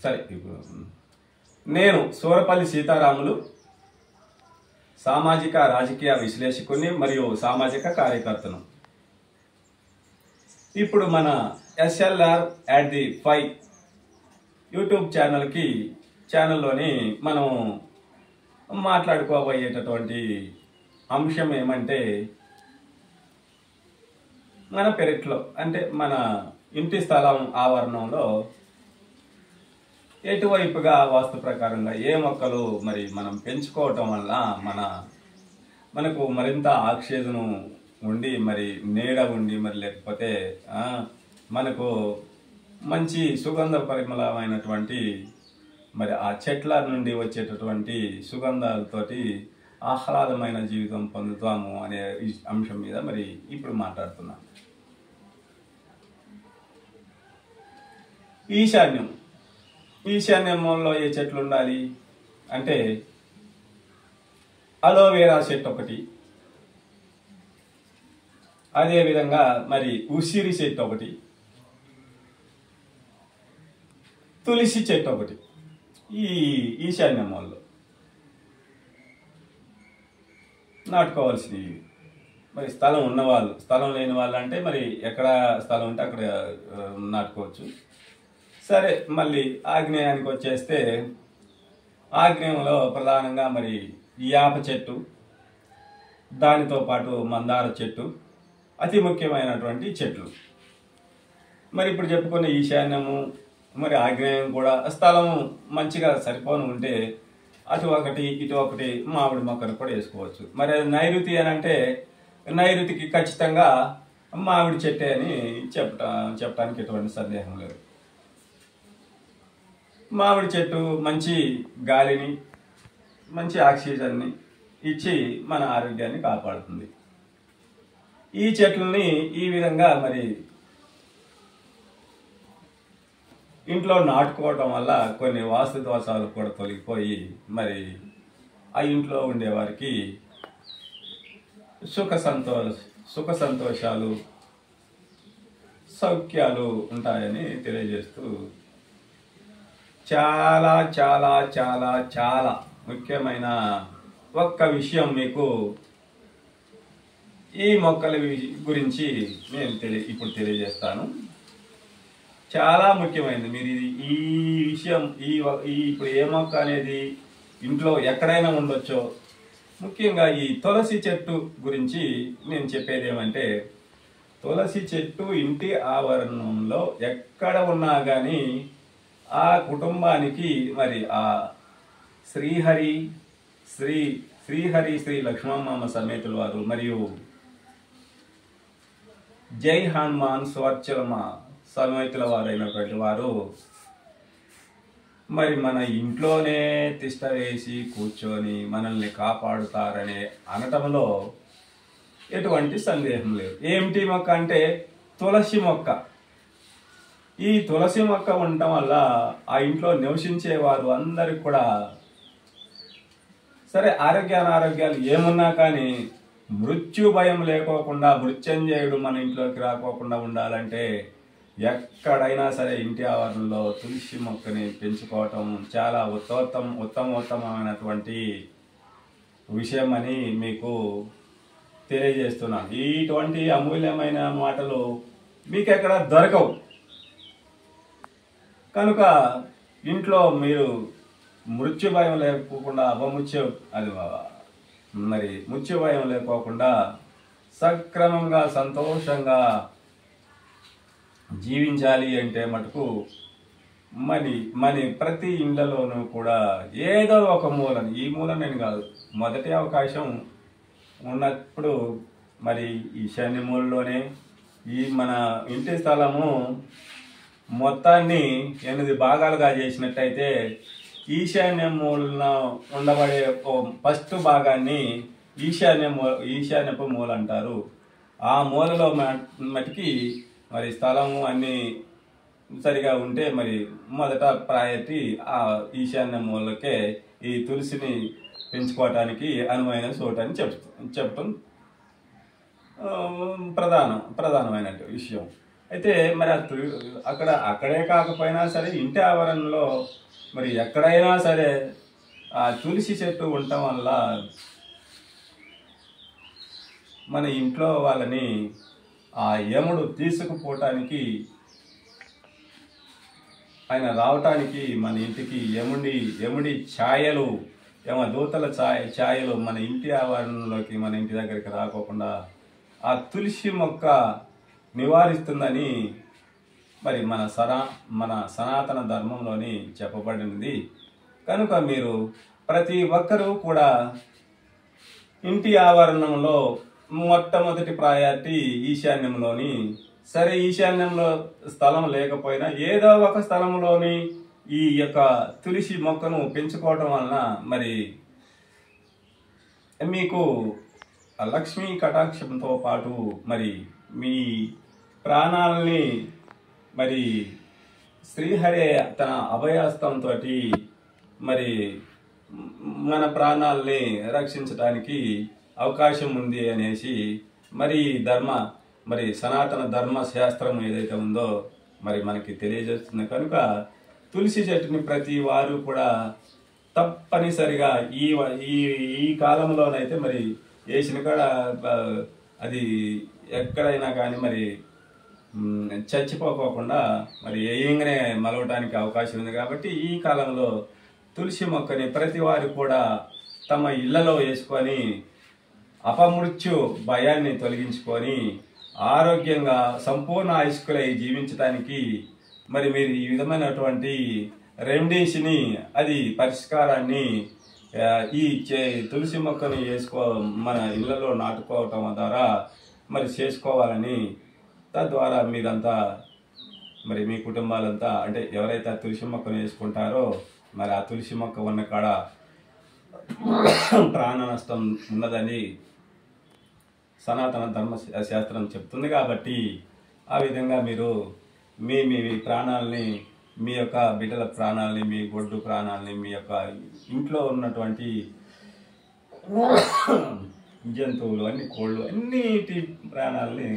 సరే, ఇప్పుడు నేను సూరపల్లి సీతారాములు, సామాజిక రాజకీయ విశ్లేషకుని మరియు సామాజిక కార్యకర్తను. ఇప్పుడు మన SLR@5 యూట్యూబ్ ఛానల్లోని మనం మాట్లాడుకోబోయేటటువంటి అంశం ఏమంటే, మన పెరట్లో అంటే మన ఇంటి స్థలం ఆవరణంలో ఎటువైపుగా వాస్తు ప్రకారంగా ఏ మొక్కలు మరి మనం పెంచుకోవటం వల్ల మనకు మరింత ఆక్సిజన్ ఉండి మరి నీడ ఉండి మరి లేకపోతే మనకు మంచి సుగంధ పరిమళమైనటువంటి మరి ఆ చెట్ల నుండి వచ్చేటటువంటి సుగంధాలతోటి ఆహ్లాదమైన జీవితం పొందుతాము అనే అంశం మీద మరి ఇప్పుడు మాట్లాడుతున్నాను. ఈశాన్యంలో ఏ చెట్లు ఉండాలి అంటే అలోవేరా చెట్టు ఒకటి, అదేవిధంగా మరి ఉసిరి చెట్టు ఒకటి, తులసి చెట్టు ఒకటి. ఈ ఈశాన్యంలో నాటుకోవాల్సినవి. మరి స్థలం ఉన్నవాళ్ళు, స్థలం లేని వాళ్ళు అంటే మరి ఎక్కడ స్థలం ఉంటే అక్కడ నాటుకోవచ్చు. సరే, మళ్ళీ ఆగ్నేయానికి వచ్చేస్తే ఆగ్నేయంలో ప్రధానంగా మరి యాప చెట్టు, దానితో పాటు మందార చెట్టు అతి ముఖ్యమైనటువంటి చెట్లు. మరి ఇప్పుడు చెప్పుకున్న ఈశాన్యము మరి ఆగ్నేయం కూడా స్థలం మంచిగా సరిపోను ఉంటే అటు ఒకటి ఇటు ఒకటి మామిడి మొక్కను కూడా వేసుకోవచ్చు. మరి నైరుతి అని అంటే నైరుతికి ఖచ్చితంగా మామిడి చెట్టే అని చెప్పడానికి ఎటువంటి సందేహం లేదు. మామిడి చెట్టు మంచి గాలిని, మంచి ఆక్సిజన్ని ఇచ్చి మన ఆరోగ్యాన్ని కాపాడుతుంది. ఈ చెట్లని ఈ విధంగా మరి ఇంట్లో నాటుకోవటం వల్ల కొన్ని వాస్తు దోషాలు కూడా తొలగిపోయి మరి ఆ ఇంట్లో ఉండేవారికి సుఖ సంతోషాలు సౌఖ్యాలు ఉంటాయని తెలియజేస్తూ చాలా చాలా చాలా చాలా ముఖ్యమైన ఒక్క విషయం మీకు ఈ మొక్కల గురించి నేను ఇప్పుడు తెలియజేస్తాను. చాలా ముఖ్యమైనది. మీరు ఈ విషయం ఇప్పుడు ఏ మొక్క అనేది ఇంట్లో ఎక్కడైనా ఉండొచ్చో. ముఖ్యంగా ఈ తులసి చెట్టు గురించి నేను చెప్పేది ఏమంటే, తులసి చెట్టు ఇంటి ఆవరణంలో ఎక్కడ ఉన్నా కానీ ఆ కుటుంబానికి మరి ఆ శ్రీ లక్ష్మమ్మ సమేతుల వారు మరియు జై హనుమాన్ స్వర్చలమ సమేతుల వారైనటువంటి వారు మరి మన ఇంట్లోనే తిష్ట వేసి కూర్చొని మనల్ని కాపాడుతారనే అనటంలో ఎటువంటి సందేహం లేదు. ఏమిటి మొక్క అంటే తులసి మొక్క. ఈ తులసి మొక్క ఉండటం వల్ల ఆ ఇంట్లో నివసించేవారు అందరికి కూడా సరే అనారోగ్యాలు ఏమున్నా కానీ మృత్యు భయం లేకోకుండా, మృత్యుంజయుడు మన ఇంట్లోకి రాకోకుండా ఉండాలంటే ఎక్కడైనా సరే ఇంటి ఆవరణలో తులసి మొక్కని పెంచుకోవటం చాలా ఉత్తమమైనటువంటి విషయం అని మీకు తెలియజేస్తున్నాను. ఇటువంటి అమూల్యమైన మాటలు మీకు ఎక్కడ దొరకవు. కనుక ఇంట్లో మీరు మృత్యు భయం లేకోకుండా మృత్యు భయం లేకోకుండా సక్రమంగా సంతోషంగా జీవించాలి అంటే మటుకు మన ప్రతి ఇళ్లలోనూ కూడా ఏదో ఒక మూలని, ఈ మూలనని కాదు, మొదటి అవకాశం ఉన్నప్పుడు మరి ఈశాన్య మూలలోనే ఈ మన ఇంటి స్థలము మొత్తాన్ని 8 భాగాలుగా చేసినట్టయితే ఈశాన్య మూలన ఉండబడే ఫస్ట్ భాగాన్ని ఈశాన్యపు మూల అంటారు. ఆ మూలలో మటుకి మరి స్థలము అన్ని సరిగా ఉంటే మరి మొదట ప్రయారిటీ ఆ ఈశాన్య మూలకే ఈ తులసిని పెంచుకోవటానికి అనువైన చోటు అని చెప్పటం ప్రధానమైన విషయం. అయితే మరి అక్కడే కాకపోయినా సరే ఇంటి ఆవరణలో మరి ఎక్కడైనా సరే ఆ తులసి చెట్టు ఉండటం వల్ల మన ఇంట్లో వాళ్ళని ఆ యముడు తీసుకుపోవటానికి ఆయన రావటానికి మన ఇంటికి యముడి ఛాయలు యమదూతల ఛాయలు మన ఇంటి ఆవరణలోకి మన ఇంటి దగ్గరికి రాకోకుండా ఆ తులసి మొక్క నివారిస్తుందని మరి మన సనాతన ధర్మంలోని చెప్పబడినది. కనుక మీరు ప్రతి ఒక్కరూ కూడా ఇంటి ఆవరణంలో మొట్టమొదటి ప్రయారిటీ ఈశాన్యంలోని, సరే ఈశాన్యంలో స్థలం లేకపోయినా ఏదో ఒక స్థలంలోని ఈ యొక్క తులసి మొక్కను పెంచుకోవడం వలన మరి మీకు లక్ష్మీ కటాక్షంతో పాటు మరి మీ ప్రాణాలని మరి శ్రీహరే తన అభయహస్తంతో మరి మన ప్రాణాలని రక్షించడానికి అవకాశం ఉంది అనేసి మరి సనాతన ధర్మ శాస్త్రం ఏదైతే ఉందో మరి మనకి తెలియజేస్తుంది. కనుక తులసి చెట్టుని ప్రతి వారు కూడా తప్పనిసరిగా ఈ కాలంలోనైతే మరి వేసిన కాడ అది ఎక్కడైనా కానీ మరి చచ్చిపోకోకుండా మరి ఏయంగానే మలవటానికి అవకాశం ఉంది. కాబట్టి ఈ కాలంలో తులసి మొక్కని ప్రతి వారు కూడా తమ ఇళ్లలో వేసుకొని అపమృత్యు భయాన్ని తొలగించుకొని ఆరోగ్యంగా సంపూర్ణ ఆయుష్కులై జీవించడానికి మరి మీరు ఈ విధమైనటువంటి రెమెడీస్ని పరిష్కారాన్ని ఈ తులసి మొక్కని మన ఇళ్లలో నాటుకోవటం ద్వారా మరి చేసుకోవాలని, తద్వారా మీరంతా మరి మీ కుటుంబాలంతా అంటే ఎవరైతే ఆ తులసి మొక్కను వేసుకుంటారో మరి ఆ తులసి మొక్క ఉన్న కాడ ప్రాణ నష్టం ఉన్నదని సనాతన ధర్మ శాస్త్రం చెప్తుంది. కాబట్టి ఆ విధంగా మీరు మీ ప్రాణాలని, మీ యొక్క బిడ్డల ప్రాణాలని, మీ గొడ్డు ప్రాణాలని, మీ యొక్క ఇంట్లో ఉన్నటువంటి జంతువులు అన్ని కోళ్ళు అన్నిటి ప్రాణాలని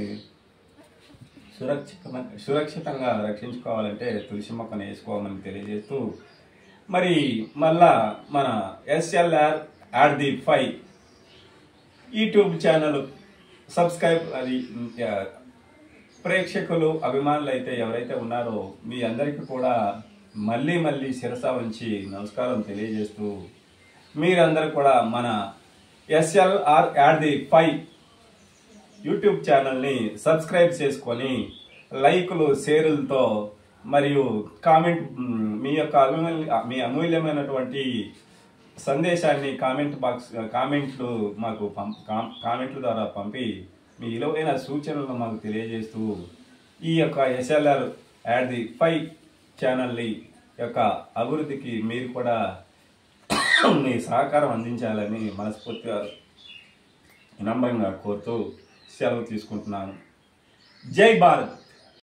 సురక్షితంగా రక్షించుకోవాలంటే తులసి మొక్కను వేసుకోవాలని తెలియజేస్తూ మరి మళ్ళా మన SLR@5 యూట్యూబ్ ఛానల్ సబ్స్క్రైబ్ ప్రేక్షకులు అభిమానులు అయితే ఎవరైతే ఉన్నారో మీ అందరికీ కూడా మళ్ళీ శిరస వంచి నమస్కారం తెలియజేస్తూ మీరందరూ కూడా మన SLR@5 యూట్యూబ్ ఛానల్ని సబ్స్క్రైబ్ చేసుకొని లైకులు షేర్లతో మరియు మీ అమూల్యమైనటువంటి సందేశాన్ని కామెంట్లు మాకు కామెంట్ల ద్వారా పంపి మీ విలువైన సూచనలను మాకు తెలియజేస్తూ ఈ యొక్క SLR@5 ఛానల్ని యొక్క అభివృద్ధికి మీరు కూడా మీ సహకారం అందించాలని మనస్ఫూర్తిగా వినమ్రంగా కోరుతూ సెలవు తీసుకుంటున్నాను. జై భారత్.